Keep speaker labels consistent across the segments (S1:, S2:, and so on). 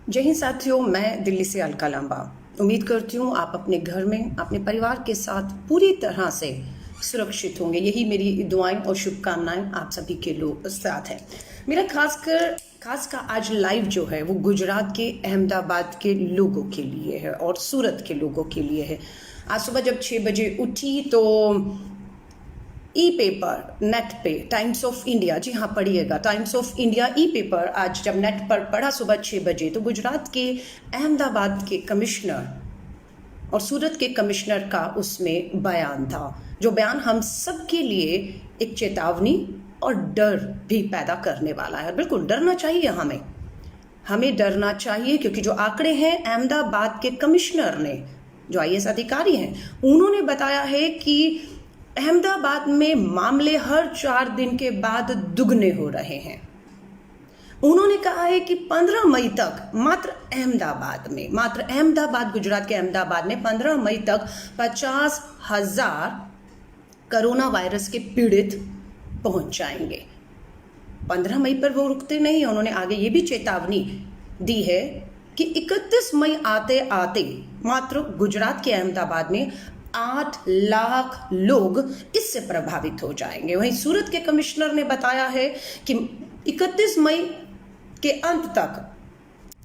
S1: जय हिंद साथियों, मैं दिल्ली से अलका लांबा। उम्मीद करती हूँ आप अपने घर में अपने परिवार के साथ पूरी तरह से सुरक्षित होंगे। यही मेरी दुआएं और शुभकामनाएं आप सभी के लोग साथ हैं। मेरा खास का आज लाइव जो है वो गुजरात के अहमदाबाद के लोगों के लिए है और सूरत के लोगों के लिए है। आज सुबह जब 6 बजे उठी तो ई पेपर नेट पे टाइम्स ऑफ इंडिया, जी हाँ पढ़िएगा, times of India E paper आज जब नेट पर पढ़ा सुबह 6 बजे तो गुजरात के अहमदाबाद के कमिश्नर और सूरत के कमिश्नर का उसमें बयान था, जो बयान हम सब के लिए एक चेतावनी और डर भी पैदा करने वाला है। और बिल्कुल डरना चाहिए, हमें डरना चाहिए, क्योंकि जो आंकड़े हैं अहमदाबाद के कमिश्नर ने, जो आईएएस अधिकारी हैं, उन्होंने बताया है कि अहमदाबाद में मामले हर 4 दिन के बाद दुगने हो रहे हैं। उन्होंने कहा है कि 15 मई तक मात्र अहमदाबाद गुजरात के अहमदाबाद में 15 मई तक 50,000 कोरोना वायरस के पीड़ित पहुंच जाएंगे। 15 मई पर वो रुकते नहीं। उन्होंने आगे ये भी चेतावनी दी है कि 31 मई आते आते मात्र गुजरात के अहमदाबाद में 8 लाख लोग इससे प्रभावित हो जाएंगे। वहीं सूरत के कमिश्नर ने बताया है कि 31 मई के अंत तक,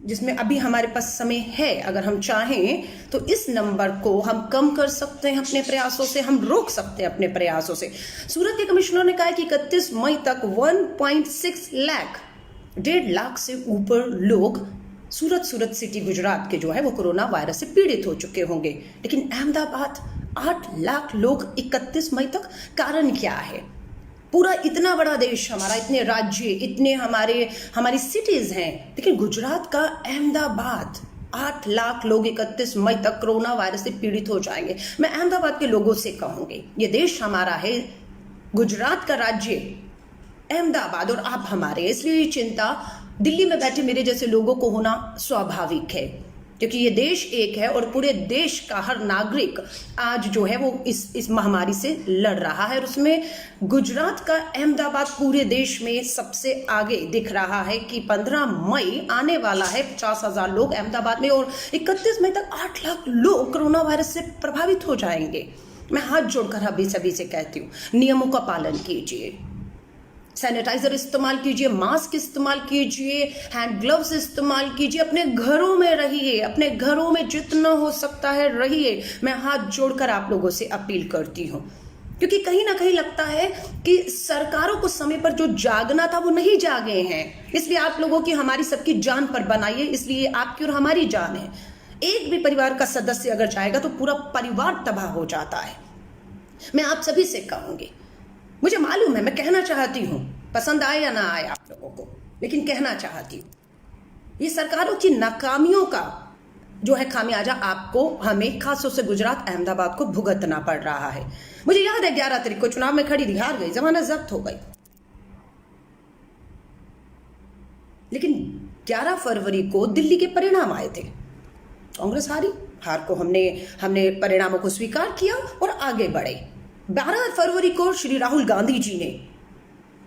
S1: जिसमें अभी हमारे पास समय है, अगर हम चाहें तो इस नंबर को हम कम कर सकते हैं अपने प्रयासों से, हम रोक सकते हैं अपने प्रयासों से। सूरत के कमिश्नर ने कहा है कि 31 मई तक 1.6 लाख, 1.5 लाख से ऊपर लोग सूरत सिटी गुजरात के जो है वो कोरोना वायरस से पीड़ित हो चुके होंगे। लेकिन अहमदाबाद 8 लाख लोग 31 मई तक, कारण क्या है? पूरा इतना बड़ा देश हमारा, इतने राज्य, इतने हमारी सिटीज हैं, लेकिन गुजरात का अहमदाबाद 8 लाख लोग 31 मई तक कोरोना वायरस से पीड़ित हो जाएंगे। मैं अहमदाबाद के लोगों से कहूंगी, ये देश हमारा है, गुजरात का राज्य अहमदाबाद, और आप हमारे, इसलिए ये चिंता दिल्ली में बैठे मेरे जैसे लोगों को होना स्वाभाविक है, क्योंकि ये देश एक है और पूरे देश का हर नागरिक आज जो है वो इस महामारी से लड़ रहा है। और उसमें गुजरात का अहमदाबाद पूरे देश में सबसे आगे दिख रहा है कि 15 मई आने वाला है, 50,000 लोग अहमदाबाद में, और 31 मई तक 8 लाख लोग कोरोना वायरस से प्रभावित हो जाएंगे। मैं हाथ जोड़कर अभी सभी से कहती हूँ, नियमों का पालन कीजिए, सैनिटाइजर इस्तेमाल कीजिए, मास्क इस्तेमाल कीजिए, हैंड ग्लव्स इस्तेमाल कीजिए, अपने घरों में रहिए, अपने घरों में जितना हो सकता है रहिए। मैं हाथ जोड़कर आप लोगों से अपील करती हूँ, क्योंकि कहीं ना कहीं लगता है कि सरकारों को समय पर जो जागना था वो नहीं जागे हैं। इसलिए आप लोगों की, हमारी सबकी जान पर बनाइए, इसलिए आपकी और हमारी जान है। एक भी परिवार का सदस्य अगर जाएगा तो पूरा परिवार तबाह हो जाता है। मैं आप सभी से कहूंगी, मुझे मालूम है, मैं कहना चाहती हूँ, पसंद आए या ना आए आप लोगों को, लेकिन कहना चाहती हूँ, ये सरकारों की नाकामियों का जो है खामियाजा आपको, हमें, खासतौर से गुजरात अहमदाबाद को भुगतना पड़ रहा है। मुझे याद है 11 तारीख को चुनाव में खड़ी थी, हार गई, जमानत जब्त हो गई, लेकिन 11 फरवरी को दिल्ली के परिणाम आए थे, कांग्रेस हारी, हार को हमने परिणामों को स्वीकार किया और आगे बढ़े। 12 फरवरी को श्री राहुल गांधी जी ने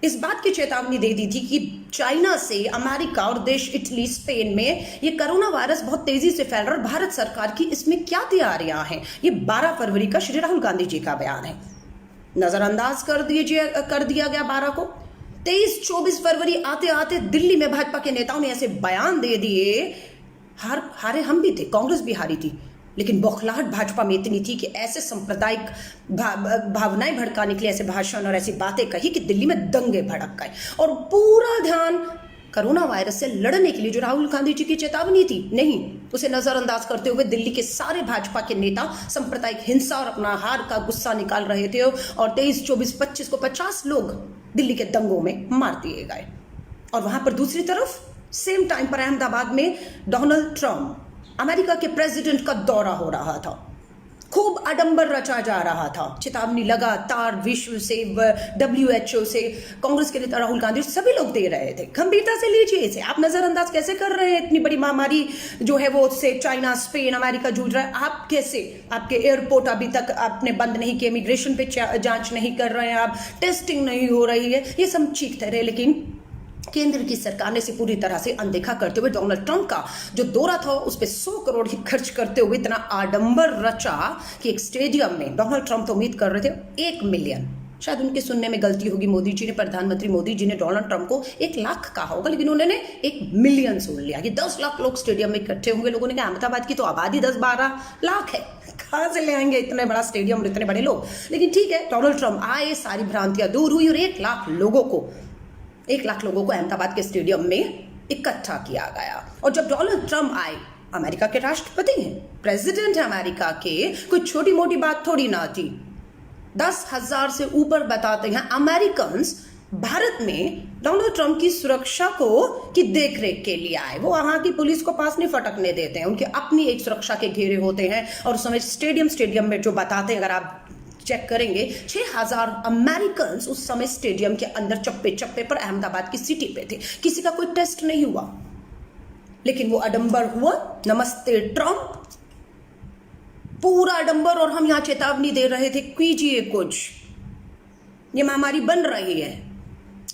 S1: इस बात की चेतावनी दे दी थी कि चाइना से, अमेरिका और देश इटली, स्पेन में ये कोरोना वायरस बहुत तेजी से फैल रहा है और भारत सरकार की इसमें क्या तैयारियां हैं। ये 12 फरवरी का श्री राहुल गांधी जी का बयान है, नजरअंदाज कर दिया गया 12 को। 23-24 फरवरी आते आते दिल्ली में भाजपा के नेताओं ने ऐसे बयान दे दिए, हारे हम भी थे, कांग्रेस भी हारी थी, लेकिन बौखलाहट भाजपा में इतनी थी कि ऐसे सांप्रदायिक भावनाएं भड़काने के लिए ऐसे भाषण और ऐसी बातें कही कि दिल्ली में दंगे भड़क गए, और पूरा ध्यान कोरोना वायरस से लड़ने के लिए जो राहुल गांधी जी की चेतावनी थी, नहीं, उसे नजरअंदाज करते हुए दिल्ली के सारे भाजपा के नेता सांप्रदायिक हिंसा और अपना हार का गुस्सा निकाल रहे थे, और 23, 24, 25 को 50 लोग दिल्ली के दंगों में मार दिए गए। और वहां पर दूसरी तरफ सेम टाइम पर अहमदाबाद में डोनाल्ड ट्रंप, अमेरिका के प्रेसिडेंट का दौरा हो रहा था, खूब आडंबर रचा जा रहा था, चेतावनी लगातार विश्व से, WHO से, कांग्रेस के नेता राहुल गांधी, सभी लोग दे रहे थे। गंभीरता से लीजिए इसे, आप नजरअंदाज कैसे कर रहे हैं? इतनी बड़ी महामारी जो है वो से चाइना, स्पेन, अमेरिका जूझ रहा है, आप कैसे? आपके एयरपोर्ट अभी तक आपने बंद नहीं किए, इमिग्रेशन पे जांच नहीं कर रहे हैं आप, टेस्टिंग नहीं हो रही है, ये सब चीखते रहे, लेकिन केंद्र की सरकार ने इसे पूरी तरह से अनदेखा करते हुए डोनाल्ड ट्रंप का जो दौरा था उस पर 100 करोड़ ही खर्च करते हुए इतना आडंबर रचा कि एक स्टेडियम में डोनाल्ड ट्रंप तो उम्मीद कर रहे थे 1 मिलियन, शायद उनके सुनने में गलती होगी, मोदी जी ने, प्रधानमंत्री मोदी जी ने डोनाल्ड ट्रंप को 1 लाख कहा होगा, लेकिन उन्होंने 1 मिलियन सुन लिया कि 10 लाख लोग स्टेडियम में इकट्ठे होंगे। लोगों ने कहा अहमदाबाद की तो आबादी 10-12 लाख है, कहाँ से ले आएंगे इतने बड़ा स्टेडियम और इतने बड़े लोग। लेकिन ठीक है, डोनाल्ड ट्रंप आए, सारी भ्रांतियां दूर हुई और 1 लाख लोगों को अहमदाबाद के स्टेडियम में इकट्ठा किया गया। और जब डोनाल्ड ट्रंप आए, अमेरिका के राष्ट्रपति हैं, प्रेसिडेंट है अमेरिका के, कोई छोटी मोटी बात थोड़ी ना थी। 10,000 से ऊपर बताते हैं अमेरिकन्स भारत में डोनाल्ड ट्रंप की सुरक्षा की देखरेख के लिए आए। वो वहां की पुलिस को पास नहीं फटकने देते हैं, उनके अपनी एक सुरक्षा के घेरे होते हैं। और उस समय स्टेडियम में जो बताते हैं, अगर आप चेक करेंगे, 6,000 अमेरिकन उस समय स्टेडियम के अंदर चप्पे पर अहमदाबाद की सिटी पे थे। किसी का कोई टेस्ट नहीं हुआ, लेकिन वो आडंबर हुआ। नमस्ते ट्रंप, पूरा आडंबर। और हम यहां चेतावनी दे रहे थे, कीजिए कुछ, ये महामारी बन रही है।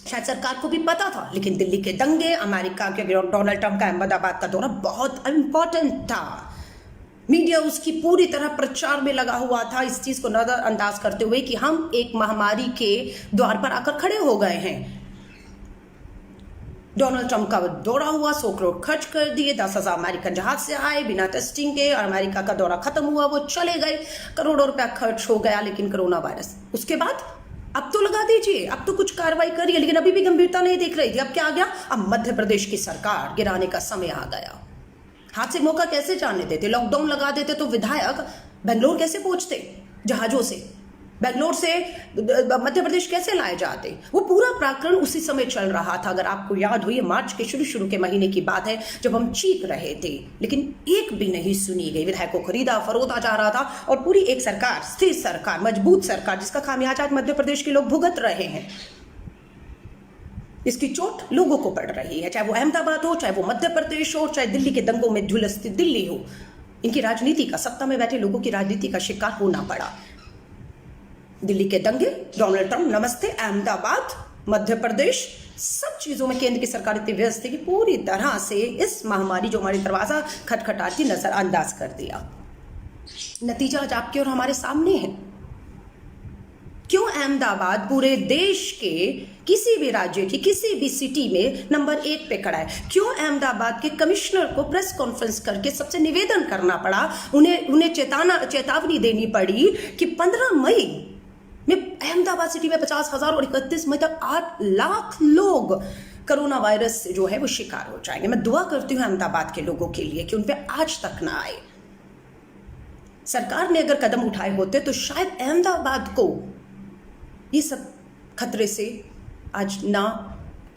S1: शायद सरकार को भी पता था, लेकिन दिल्ली के दंगे, अमेरिका के डोनाल्ड ट्रंप का अहमदाबाद का दौरा बहुत इंपॉर्टेंट था। मीडिया उसकी पूरी तरह प्रचार में लगा हुआ था, इस चीज को नजरअंदाज करते हुए कि हम एक महामारी के द्वार पर आकर खड़े हो गए हैं। डोनाल्ड ट्रंप का दौरा हुआ, 100 करोड़ खर्च कर दिए, 10,000 अमेरिकन जहाज से आए बिना टेस्टिंग के, और अमेरिका का दौरा खत्म हुआ, वो चले गए, करोड़ों रुपया खर्च हो गया। लेकिन कोरोना वायरस, उसके बाद अब तो लगा दीजिए, अब तो कुछ कार्रवाई करिए, लेकिन अभी भी गंभीरता नहीं दिख रही थी। अब क्या आ गया? अब मध्य प्रदेश की सरकार गिराने का समय आ गया। हाथ से मौका कैसे जाने देते? लॉकडाउन लगा देते तो विधायक बेंगलोर कैसे पहुंचते? जहाजों से बेंगलोर से मध्य प्रदेश कैसे लाए जाते? वो पूरा प्रकरण उसी समय चल रहा था। अगर आपको याद हो, ये मार्च के शुरू के महीने की बात है, जब हम चीख रहे थे, लेकिन एक भी नहीं सुनी गई। विधायक को खरीदा फरोदा जा रहा था, और पूरी एक सरकार, स्थिर सरकार, मजबूत सरकार, जिसका खामियाजा आज मध्य प्रदेश के लोग भुगत रहे हैं। इसकी चोट लोगों को पड़ रही है, चाहे वो अहमदाबाद हो, चाहे वो मध्य प्रदेश हो, चाहे दिल्ली के दंगों में झुलसती दिल्ली हो। इनकी राजनीति का, सत्ता में बैठे लोगों की राजनीति का शिकार होना पड़ा। दिल्ली के दंगे, डोनाल्ड ट्रंप, नमस्ते अहमदाबाद, मध्य प्रदेश, सब चीजों में केंद्र की सरकार इतनी व्यस्त है कि पूरी तरह से इस महामारी जो हमारी दरवाजा खटखटाती नजरअंदाज कर दिया। नतीजा आज आपके और हमारे सामने है। क्यों अहमदाबाद पूरे देश के किसी भी राज्य की किसी भी सिटी में नंबर 1 पे खड़ा है? क्यों अहमदाबाद के कमिश्नर को प्रेस कॉन्फ्रेंस करके सबसे निवेदन करना पड़ा, उन्हें चेतावनी देनी पड़ी कि 15 मई में अहमदाबाद सिटी में 50,000 और 31 मई तक 8 लाख लोग कोरोना वायरस से जो है वो शिकार हो जाएंगे। मैं दुआ करती हूँ अहमदाबाद के लोगों के लिए कि उन पे आज तक ना आए। सरकार ने अगर कदम उठाए होते तो शायद अहमदाबाद को ये सब खतरे से आज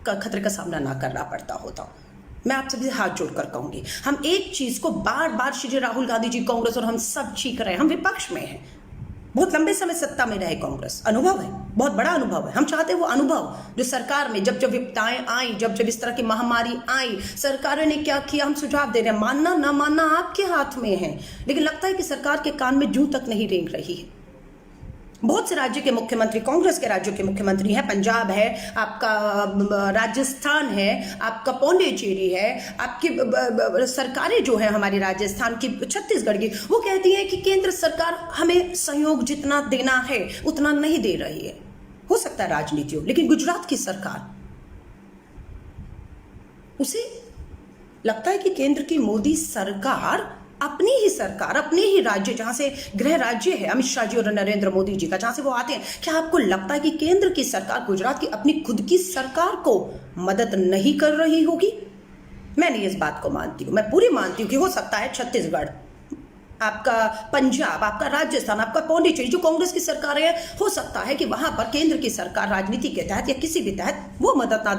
S1: खतरे का सामना ना करना पड़ता होता। मैं आप सभी से हाथ जोड़कर कहूंगी, हम एक चीज को बार बार श्री राहुल गांधी जी, कांग्रेस और हम सब चीख रहे हैं, हम विपक्ष में हैं, बहुत लंबे समय सत्ता में रहे कांग्रेस, अनुभव है, बहुत बड़ा अनुभव है। हम चाहते हैं वो अनुभव जो सरकार में जब विपदाएं आई, जब इस तरह की महामारी आई, सरकारों ने क्या किया, हम सुझाव दे रहे हैं। मानना ना मानना आपके हाथ में है, लेकिन लगता है कि सरकार के कान में जूं तक नहीं रेंग रही है। बहुत से राज्य के मुख्यमंत्री, कांग्रेस के राज्यों के मुख्यमंत्री हैं, पंजाब है, आपका राजस्थान है, आपका पौंडीचेरी है, आपकी सरकारें जो है हमारी राजस्थान की, छत्तीसगढ़ की, वो कहती हैं कि केंद्र सरकार हमें सहयोग जितना देना है उतना नहीं दे रही है। हो सकता है राजनीति हो, लेकिन गुजरात की सरकार, उसे लगता है कि केंद्र की मोदी सरकार, अपनी ही सरकार, अपने ही राज्य, जहां से गृह राज्य है अमित शाह जी और नरेंद्र मोदी जी का, जहां से वो आते हैं, क्या आपको लगता है कि केंद्र की सरकार गुजरात की अपनी खुद की सरकार को मदद नहीं कर रही होगी? मैं नहीं इस बात को मानती हूं। मैं पूरी मानती हूं कि हो सकता है छत्तीसगढ़, आपका पंजाब, आपका राजस्थान, आपका पौंडीचेरी जो कांग्रेस की सरकार है, हो सकता है कि वहां पर केंद्र की सरकार राजनीति के तहत या किसी भी तहत वो मदद ना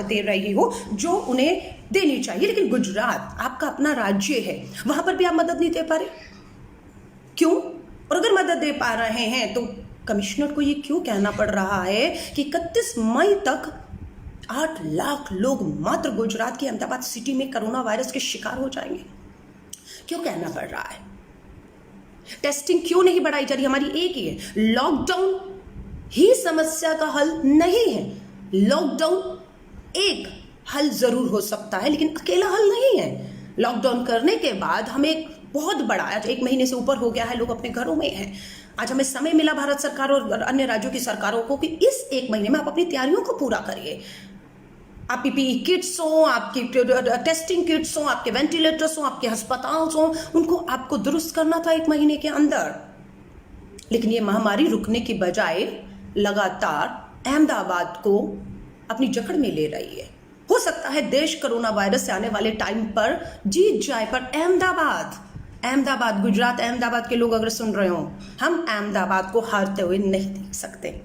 S1: दे रही हो जो उन्हें देनी चाहिए। लेकिन गुजरात आपका अपना राज्य है, वहां पर भी आप मदद नहीं दे पा रहे, क्यों? और अगर मदद दे पा रहे हैं तो कमिश्नर को ये क्यों कहना पड़ रहा है कि 31 मई तक 8 लाख लोग मात्र गुजरात की अहमदाबाद सिटी में कोरोना वायरस के शिकार हो जाएंगे? क्यों कहना पड़ रहा है? टेस्टिंग क्यों नहीं बढ़ाई जा रही? हमारी एक ही है, लॉकडाउन ही समस्या का हल नहीं है। लॉकडाउन एक हल जरूर हो सकता है, लेकिन अकेला हल नहीं है। लॉकडाउन करने के बाद हमें बहुत बड़ा, आज 1 महीने से ऊपर हो गया है, लोग अपने घरों में हैं। आज हमें समय मिला भारत सरकार और अन्य राज्यों की सरकारों को कि इस 1 महीने में आप अपनी तैयारियों को पूरा करिए। आप पीपीई किट्स हो, आपकी टेस्टिंग किट्स हो, आपके वेंटिलेटर्स हो, आपके अस्पताल हो, उनको आपको दुरुस्त करना था 1 महीने के अंदर। लेकिन ये महामारी रुकने की बजाय लगातार अहमदाबाद को अपनी जकड़ में ले रही है। हो सकता है देश कोरोना वायरस से आने वाले टाइम पर जीत जाए, पर अहमदाबाद गुजरात, अहमदाबाद के लोग अगर सुन रहे हो, हम अहमदाबाद को हारते हुए नहीं देख सकते।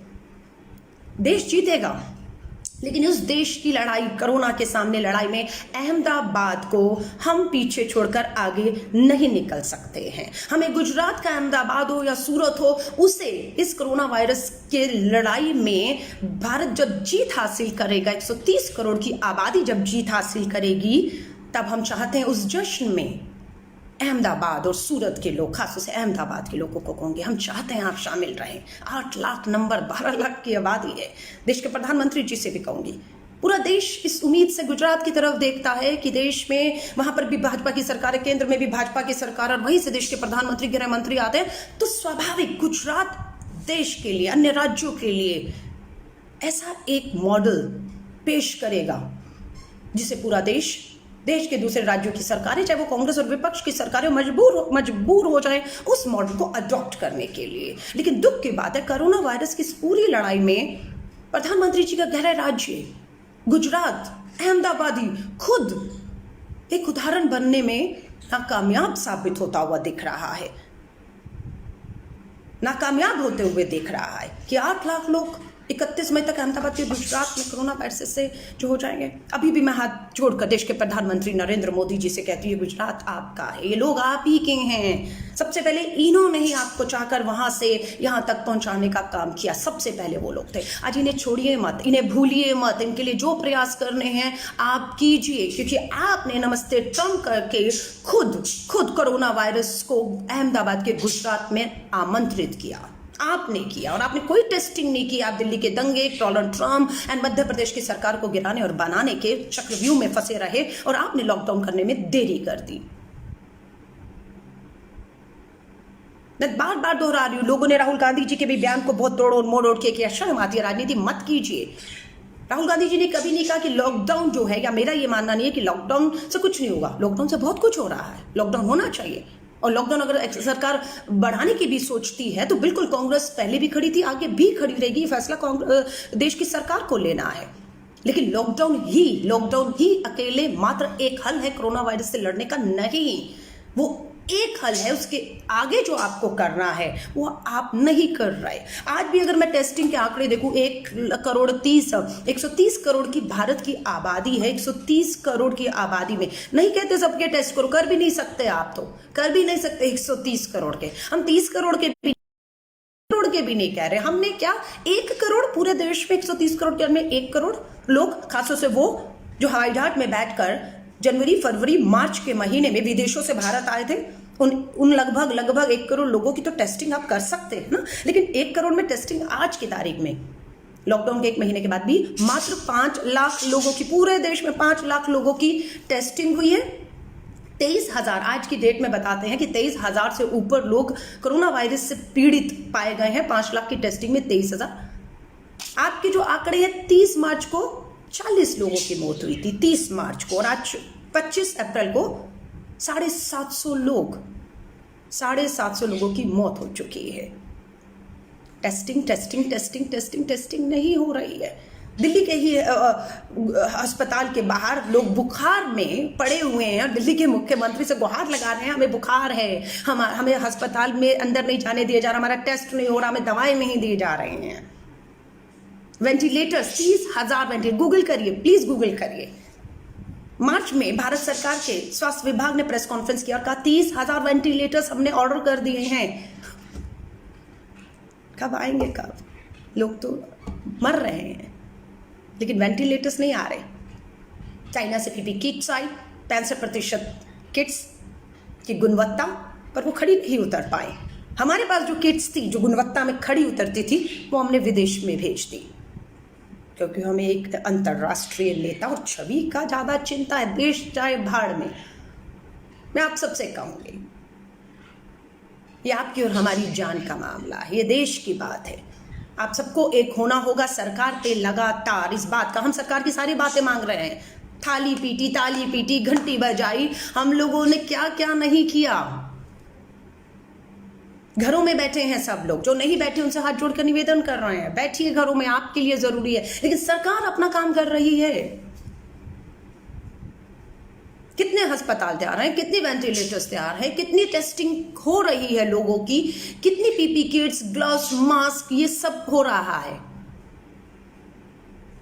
S1: देश जीतेगा, लेकिन उस देश की लड़ाई, कोरोना के सामने लड़ाई में अहमदाबाद को हम पीछे छोड़कर आगे नहीं निकल सकते हैं। हमें गुजरात का अहमदाबाद हो या सूरत हो, उसे इस कोरोना वायरस के लड़ाई में भारत जब जीत हासिल करेगा, 130 करोड़ की आबादी जब जीत हासिल करेगी, तब हम चाहते हैं उस जश्न में अहमदाबाद और सूरत के लोग, खासतौर से अहमदाबाद के लोगों को कहूँगी, हम चाहते हैं आप शामिल रहें। 8 लाख नंबर, 12 लाख की आबादी है। देश के प्रधानमंत्री जी से भी कहूँगी, पूरा देश इस उम्मीद से गुजरात की तरफ देखता है कि देश में, वहाँ पर भी भाजपा की सरकार है, केंद्र में भी भाजपा की सरकार, और वहीं से देश के प्रधानमंत्री, गृह मंत्री आते हैं, तो स्वाभाविक गुजरात देश के लिए, अन्य राज्यों के लिए ऐसा एक मॉडल पेश करेगा जिसे पूरा देश के दूसरे राज्यों की सरकारें, चाहे वो कांग्रेस और विपक्ष की सरकारें, मजबूर हो जाएं उस मॉडल को अडॉप्ट करने के लिए। लेकिन दुख की बात है, कोरोना वायरस की इस पूरी लड़ाई में प्रधानमंत्री जी का गृह राज्य गुजरात, अहमदाबादी खुद एक उदाहरण बनने में नाकामयाब साबित होता हुआ दिख रहा है, नाकामयाब होते हुए दिख रहा है कि 8 लाख लोग 31 मई तक अहमदाबाद के गुजरात में कोरोना वायरस से जो हो जाएंगे। अभी भी मैं हाथ जोड़कर देश के प्रधानमंत्री नरेंद्र मोदी जी से कहती है, गुजरात आपका है, ये लोग आप ही के हैं। सबसे पहले इन्होंने ही आपको चाहकर वहां से यहाँ तक पहुंचाने का काम किया, सबसे पहले वो लोग थे। आज इन्हें छोड़िए मत, इन्हें भूलिए मत, इनके लिए जो प्रयास करने हैं आप कीजिए, क्योंकि आपने नमस्ते ट्रम्प करके खुद कोरोना वायरस को अहमदाबाद के गुजरात में आमंत्रित किया, आपने किया, और आपने कोई टेस्टिंग नहीं की। आप दिल्ली के दंगे, Donald Trump and Madhya Pradesh की सरकार को गिराने और बनाने के चक्रव्यूह में फंसे रहे, और आपने लॉकडाउन करने में देरी कर दी। मैं बार बार दोहरा रही हूं, लोगों ने राहुल गांधी जी के भी बयान को बहुत तोड़ मोड़ के किया, शर्म आती है, राजनीति मत कीजिए। राहुल गांधी जी ने कभी नहीं कहा कि लॉकडाउन जो है, या मेरा ये मानना नहीं है कि लॉकडाउन से कुछ नहीं होगा, लॉकडाउन से बहुत कुछ हो रहा है, लॉकडाउन होना चाहिए। और लॉकडाउन अगर सरकार बढ़ाने की भी सोचती है तो बिल्कुल कांग्रेस पहले भी खड़ी थी, आगे भी खड़ी रहेगी, फैसला देश की सरकार को लेना है। लेकिन लॉकडाउन ही अकेले मात्र एक हल है कोरोना वायरस से लड़ने का नहीं, वो एक हल है, उसके आगे जो आपको करना है वो आप नहीं कर रहे। आज भी अगर मैं टेस्टिंग के आंकड़े देखूं, 130 करोड़ की भारत की आबादी है, 130 करोड़ की आबादी में नहीं कहते सबके टेस्ट करो, कर भी नहीं सकते, आप तो कर भी नहीं सकते 130 करोड़ के, हम 30 करोड़ के भी नहीं कह रहे। हमने क्या 1 करोड़ पूरे देश में, 130 करोड़ के में 1 करोड़ लोग, खासतौर से वो जो हवाई जहाज में बैठकर जनवरी, फरवरी, मार्च के महीने में विदेशों से भारत आए थे, उन लगभग 1 करोड़ लोगों की तो टेस्टिंग आप कर सकते हैं ना। लेकिन 1 करोड़ में टेस्टिंग आज की तारीख में, लॉकडाउन के 1 महीने के बाद भी मात्र 5 लाख लोगों की, पूरे देश में 5 लाख लोगों की टेस्टिंग हुई है। 23,000 आज की डेट में बताते हैं कि 23,000 से ऊपर लोग कोरोना वायरस से पीड़ित पाए गए हैं। 5 लाख की टेस्टिंग में 23,000। आपके जो आंकड़े हैं, 30 मार्च को 40 लोगों की मौत हुई थी, 30 मार्च को, और आज 25 अप्रैल को 750 लोगों की मौत हो चुकी है। टेस्टिंग नहीं हो रही है। दिल्ली के ही अस्पताल के बाहर लोग बुखार में पड़े हुए हैं और दिल्ली के मुख्यमंत्री से गुहार लगा रहे हैं, हमें बुखार है, हमें अस्पताल में अंदर नहीं जाने दिया जा रहा, हमारा टेस्ट नहीं हो रहा, हमें दवाएं नहीं दी जा रही हैं। वेंटिलेटर्स 30,000 वेंटिलेटर, गूगल करिए, प्लीज गूगल करिए। मार्च में भारत सरकार के स्वास्थ्य विभाग ने प्रेस कॉन्फ्रेंस किया और कहा 30,000 वेंटिलेटर्स हमने ऑर्डर कर दिए हैं। कब आएंगे, कब? लोग तो मर रहे हैं, लेकिन वेंटिलेटर्स नहीं आ रहे। चाइना से पीपी किट्स आई, 65% किट्स की गुणवत्ता पर वो खड़ी नहीं उतर पाए। हमारे पास जो किट्स थी, जो गुणवत्ता में खड़ी उतरती थी, वो हमने विदेश में भेज दी। क्योंकि हमें एक अंतर्राष्ट्रीय नेता और छवि का ज़्यादा चिंता है। देश चाहे भाड़ में। मैं आप सबसे कहूँगी, ये आपकी और हमारी जान का मामला है, ये देश की बात है। आप सबको एक होना होगा सरकार पे लगातार इस बात का। हम सरकार की सारी बातें मांग रहे हैं, थाली पीटी, ताली पीटी, घंटी बजाई, हम लोगों ने क्या क्या नहीं किया। घरों में बैठे हैं सब लोग, जो नहीं बैठे उनसे हाथ जोड़कर निवेदन कर रहे हैं, बैठिए घरों में, आपके लिए जरूरी है। लेकिन सरकार अपना काम कर रही है। कितने अस्पताल तैयार हैं, कितनी वेंटिलेटर्स तैयार हैं, कितनी टेस्टिंग हो रही है लोगों की, कितनी पीपी किट्स, ग्लव्स, मास्क, ये सब हो रहा है।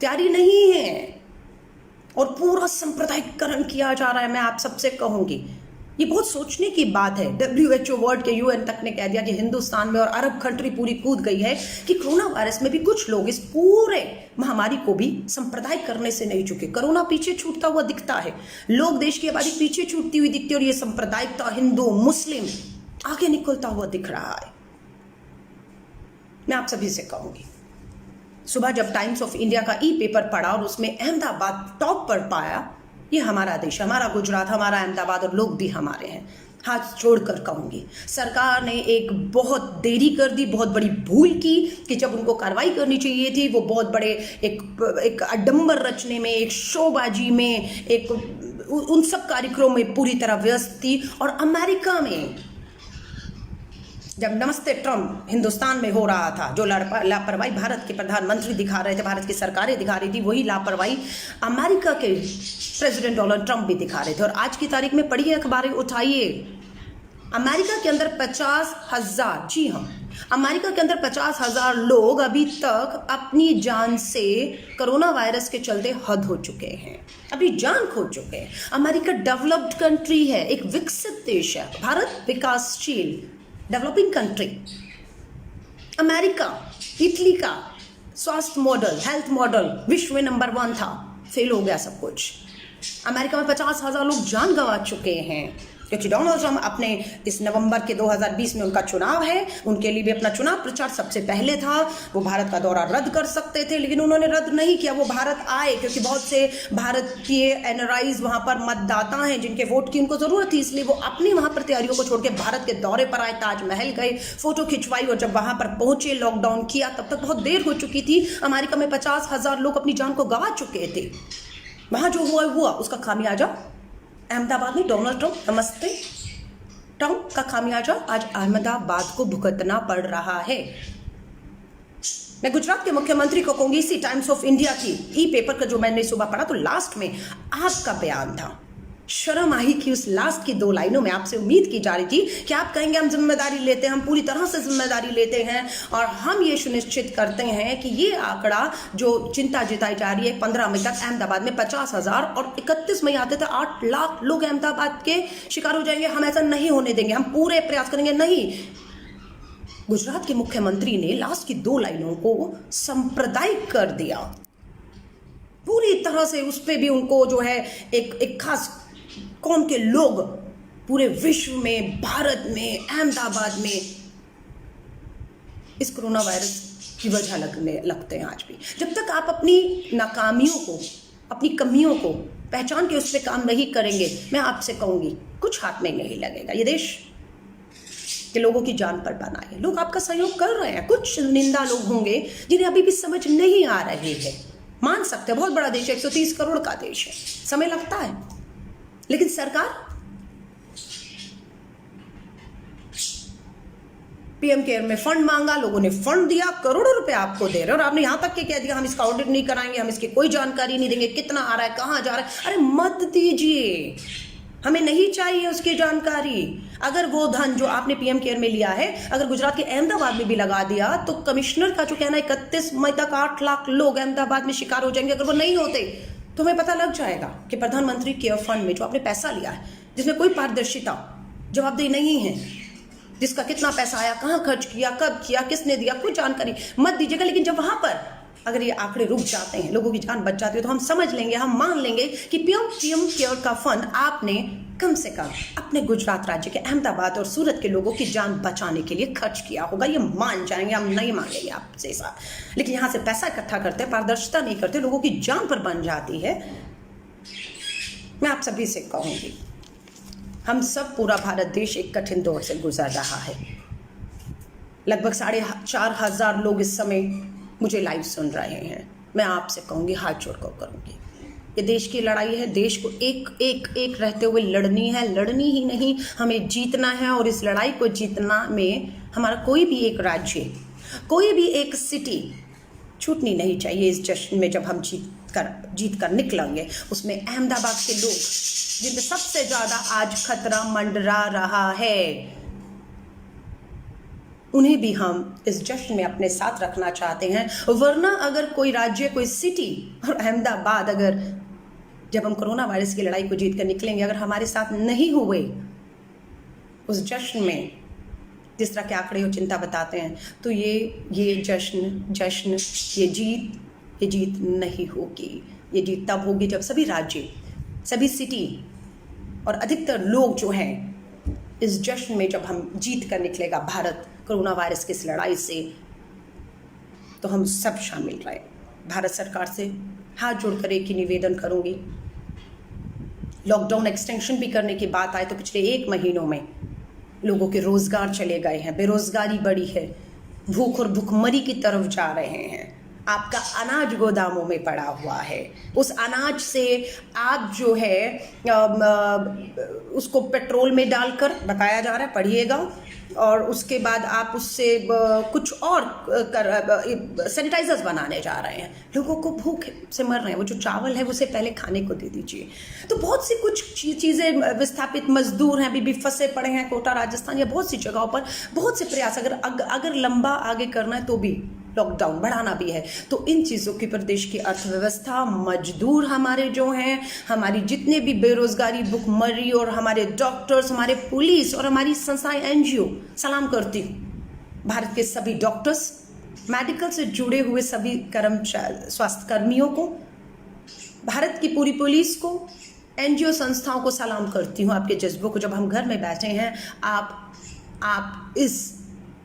S1: तैयारी नहीं है और पूरा सांप्रदायिकरण किया जा रहा है। मैं आप सबसे कहूंगी, ये बहुत सोचने की बात है। WHO वर्ल्ड के UN तक ने कह दिया कि हिंदुस्तान में और अरब कंट्री पूरी कूद गई है कि कोरोना वायरस में भी कुछ लोग इस पूरे महामारी को भी सांप्रदायिक करने से नहीं चुके। कोरोना पीछे छूटता हुआ दिखता है, लोग देश की आबादी पीछे छूटती हुई दिखती है, और ये सांप्रदायिकता हिंदू मुस्लिम आगे निकलता हुआ दिख रहा है। मैं आप सभी से कहूंगी, सुबह जब टाइम्स ऑफ इंडिया का पेपर पढ़ा और उसमें अहमदाबाद टॉप पर पाया, ये हमारा देश, हमारा गुजरात, हमारा अहमदाबाद, और लोग भी हमारे हैं। हाथ जोड़कर कहूंगी, सरकार ने एक बहुत देरी कर दी, बहुत बड़ी भूल की कि जब उनको कार्रवाई करनी चाहिए थी, वो बहुत बड़े एक अडंबर रचने में, एक शोबाजी में, एक उन सब कार्यक्रमों में पूरी तरह व्यस्त थी। और अमेरिका में जब नमस्ते ट्रम्प हिंदुस्तान में हो रहा था, जो लापरवाही भारत के प्रधानमंत्री दिखा रहे थे, भारत की सरकारें दिखा रही थी, वही लापरवाही अमेरिका के प्रेसिडेंट डोनाल्ड ट्रम्प भी दिखा रहे थे। और आज की तारीख में पढ़िए, अखबारें उठाइए, अमेरिका के अंदर 50,000, जी हाँ, अमेरिका के अंदर 50,000 लोग अभी तक अपनी जान से कोरोना वायरस के चलते हद हो चुके हैं, अभी जान खो चुके हैं। अमेरिका डेवलप्ड कंट्री है, एक विकसित देश है, भारत विकासशील डेवलपिंग कंट्री। अमेरिका, इटली का स्वास्थ्य मॉडल, हेल्थ मॉडल विश्व में नंबर 1 था, फेल हो गया सब कुछ। अमेरिका में 50,000 लोग जान गंवा चुके हैं, क्योंकि डोनाल्ड ट्रम्प अपने इस नवंबर के 2020 में उनका चुनाव है, उनके लिए भी अपना चुनाव प्रचार सबसे पहले था। वो भारत का दौरा रद्द कर सकते थे, लेकिन उन्होंने रद्द नहीं किया, वो भारत आए, क्योंकि बहुत से भारतीय एनआरआईज वहां पर मतदाता हैं जिनके वोट की उनको जरूरत थी, इसलिए वो अपनी वहां पर तैयारियों को छोड़ के भारत के दौरे पर आए, ताजमहल गए, फोटो खिंचवाई, और जब वहां पर पहुंचे, लॉकडाउन किया, तब तक बहुत देर हो चुकी थी। अमेरिका में 50,000 लोग अपनी जान को गंवा चुके थे। वहां जो हुआ उसका खामियाजा अहमदाबाद में डोनाल्ड ट्रम्प, नमस्ते ट्रम्प का खामियाजा आज अहमदाबाद को भुगतना पड़ रहा है। मैं गुजरात के मुख्यमंत्री को कहूंगी, इसी टाइम्स ऑफ इंडिया की पेपर का जो मैंने सुबह पढ़ा, तो लास्ट में आपका बयान था। शर्म आई कि उस लास्ट की 2 लाइनों में आपसे उम्मीद की जा रही थी कि आप कहेंगे हम जिम्मेदारी लेते हैं, हम पूरी तरह से जिम्मेदारी लेते हैं, और हम ये सुनिश्चित करते हैं कि ये आंकड़ा जो चिंता जताई जा रही है, 15 मई तक अहमदाबाद में 50,000 और 31 मई आते थे 8 लाख लोग अहमदाबाद के शिकार हो जाएंगे, हम ऐसा नहीं होने देंगे, हम पूरे प्रयास करेंगे। नहीं, गुजरात के मुख्यमंत्री ने लास्ट की 2 लाइनों को सांप्रदायिक कर दिया पूरी तरह से। उस पर भी उनको जो है एक खास कौम के लोग पूरे विश्व में, भारत में, अहमदाबाद में इस कोरोना वायरस की वजह लगते हैं आज भी। जब तक आप अपनी नाकामियों को, अपनी कमियों को पहचान के उस पर काम नहीं करेंगे, मैं आपसे कहूंगी कुछ हाथ में नहीं लगेगा। ये देश के लोगों की जान पर बना है, लोग आपका सहयोग कर रहे हैं। कुछ निंदा लोग होंगे जिन्हें अभी भी समझ नहीं आ रही है, मान सकते हैं, बहुत बड़ा देश है, 130 करोड़ का देश है, समय लगता है। लेकिन सरकार पीएम केयर में फंड मांगा, लोगों ने फंड दिया, करोड़ों रुपए आपको दे रहे और आपने यहां तक के कह दिया हम इसका ऑडिट नहीं कराएंगे, हम इसकी कोई जानकारी नहीं देंगे, कितना आ रहा है, कहां जा रहा है। अरे मत दीजिए, हमें नहीं चाहिए उसकी जानकारी। अगर वो धन जो आपने पीएम केयर में लिया है, अगर गुजरात के अहमदाबाद में भी लगा दिया, तो कमिश्नर का जो कहना है 31 मई तक 8 लाख लोग अहमदाबाद में शिकार हो जाएंगे। अगर वो नहीं होते तो हमें पता लग जाएगा कि प्रधानमंत्री केयर फंड में जो आपने पैसा लिया है, जिसमें कोई पारदर्शिता, जवाबदेही नहीं है, जिसका कितना पैसा आया, कहाँ खर्च किया, कब किया, किसने दिया, कोई जानकारी मत दीजिएगा। लेकिन जब वहां पर अगर ये आंकड़े रुक जाते हैं, लोगों की जान बच जाती है, तो हम समझ लेंगे, हम मान लेंगे कि पीएम केयर का फंड आपने कम से कम अपने गुजरात राज्य के अहमदाबाद और सूरत के लोगों की जान बचाने के लिए खर्च किया होगा। ये मान जाएंगे, हम नहीं मांगेंगे आपसे साथ। लेकिन यहाँ से पैसा इकट्ठा करते हैं, पारदर्शिता नहीं करते, लोगों की जान पर बन जाती है। मैं आप सभी से कहूँगी, हम सब, पूरा भारत देश एक कठिन दौर से गुजर रहा है। लगभग 4,500 लोग इस समय मुझे लाइव सुन रहे हैं। मैं आपसे कहूँगी, हाथ जोड़कर करूँगी, ये देश की लड़ाई है। देश को एक रहते हुए लड़नी है, लड़नी ही नहीं, हमें जीतना है। और इस लड़ाई को जीतना में हमारा कोई भी एक राज्य, कोई भी एक सिटी छूटनी नहीं चाहिए। इस जश्न में जब हम जीत कर निकलेंगे, उसमें अहमदाबाद के लोग जिनपे सबसे ज़्यादा आज खतरा मंडरा रहा है, उन्हें भी हम इस जश्न में अपने साथ रखना चाहते हैं। वरना अगर कोई राज्य, कोई सिटी और अहमदाबाद, अगर जब हम कोरोना वायरस की लड़ाई को जीत कर निकलेंगे, अगर हमारे साथ नहीं हुए उस जश्न में, जिस तरह के आंकड़े और चिंता बताते हैं, तो ये जश्न, ये जीत नहीं होगी। ये जीत तब होगी जब सभी राज्य, सभी सिटी और अधिकतर लोग जो हैं इस जश्न में, जब हम जीत कर निकलेगा भारत कोरोना वायरस की इस लड़ाई से, तो हम सब शामिल रहे। भारत सरकार से हाथ जोड़कर एक ही निवेदन करूंगी, लॉकडाउन एक्सटेंशन भी करने की बात आए तो पिछले 1 महीनों में लोगों के रोजगार चले गए हैं, बेरोजगारी बढ़ी है, भूख और भुखमरी की तरफ जा रहे हैं। आपका अनाज गोदामों में पड़ा हुआ है, उस अनाज से आप जो है उसको पेट्रोल में डालकर, बताया जा रहा है, पढ़िएगा, और उसके बाद आप उससे कुछ और सैनिटाइजर्स बनाने जा रहे हैं। लोगों को भूख से मर रहे हैं, वो जो चावल है उसे पहले खाने को दे दीजिए। तो बहुत सी कुछ चीज़ें, विस्थापित मजदूर हैं, अभी भी फंसे पड़े हैं कोटा, राजस्थान या बहुत सी जगहों पर। बहुत से प्रयास अगर लंबा आगे करना है तो भी लॉकडाउन बढ़ाना भी है, तो इन चीज़ों की प्रदेश की अर्थव्यवस्था, मजदूर हमारे जो हैं, हमारी जितने भी बेरोजगारी, भुखमरी, और हमारे डॉक्टर्स, हमारे पुलिस और हमारी संस्थाएं, NGO, सलाम करती हूँ। भारत के सभी डॉक्टर्स, मेडिकल से जुड़े हुए सभी कर्मचारी, स्वास्थ्य कर्मियों को, भारत की पूरी पुलिस को, NGO संस्थाओं को सलाम करती हूँ। आपके जज्बों को, जब हम घर में बैठे हैं, आप इस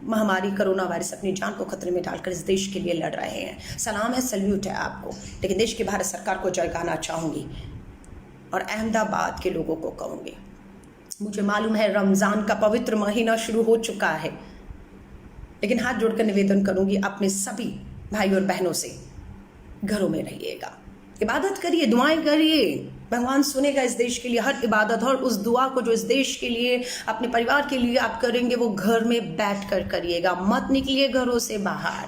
S1: महामारी कोरोना वायरस अपनी जान को खतरे में डालकर इस देश के लिए लड़ रहे हैं। सलाम है, सल्यूट है आपको। लेकिन देश की भारत सरकार को जगाना चाहूँगी और अहमदाबाद के लोगों को कहूँगी, मुझे मालूम है रमज़ान का पवित्र महीना शुरू हो चुका है, लेकिन हाथ जोड़कर निवेदन करूँगी, अपने सभी भाई और बहनों से, घरों में रहिएगा, इबादत करिए, दुआएं करिए। भगवान सुनेगा इस देश के लिए हर इबादत, और उस दुआ को जो इस देश के लिए, अपने परिवार के लिए आप करेंगे, वो घर में बैठ कर करिएगा, मत निकलिए घरों से बाहर।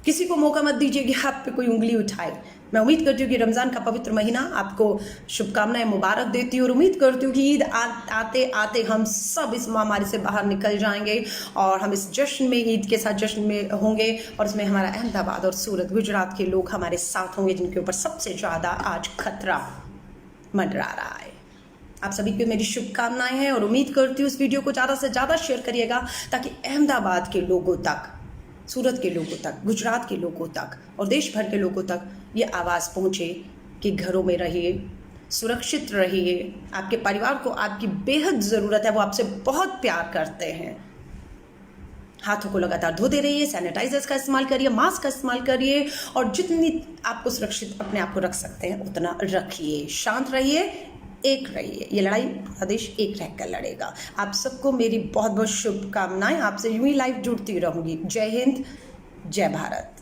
S1: किसी को मौका मत दीजिए कि आप पे कोई उंगली उठाए। मैं उम्मीद करती हूँ कि रमज़ान का पवित्र महीना आपको शुभकामनाएं, मुबारक देती हूँ, और उम्मीद करती हूँ कि ईद आते आते हम सब इस महामारी से बाहर निकल जाएंगे, और हम इस जश्न में, ईद के साथ जश्न में होंगे, और इसमें हमारा अहमदाबाद और सूरत, गुजरात के लोग हमारे साथ होंगे, जिनके ऊपर सबसे ज़्यादा आज खतरा मंडरा रहा है। आप सभी को मेरी शुभकामनाएं हैं, और उम्मीद करती हूँ इस वीडियो को ज़्यादा से ज़्यादा शेयर करिएगा, ताकि अहमदाबाद के लोगों तक, सूरत के लोगों तक, गुजरात के लोगों तक और देश भर के लोगों तक ये आवाज़ पहुँचे कि घरों में रहिए, सुरक्षित रहिए। आपके परिवार को आपकी बेहद ज़रूरत है, वो आपसे बहुत प्यार करते हैं। हाथों को लगातार धोते रहिए, सैनिटाइजर्स का इस्तेमाल करिए, मास्क का इस्तेमाल करिए, और जितनी आपको सुरक्षित अपने आप को रख सकते हैं उतना रखिए। शांत रहिए, एक रहिए। ये लड़ाई पूरा देश एक रहकर लड़ेगा। आप सबको मेरी बहुत बहुत शुभकामनाएं। आपसे यूं ही लाइव जुड़ती रहूंगी। जय हिंद, जय भारत।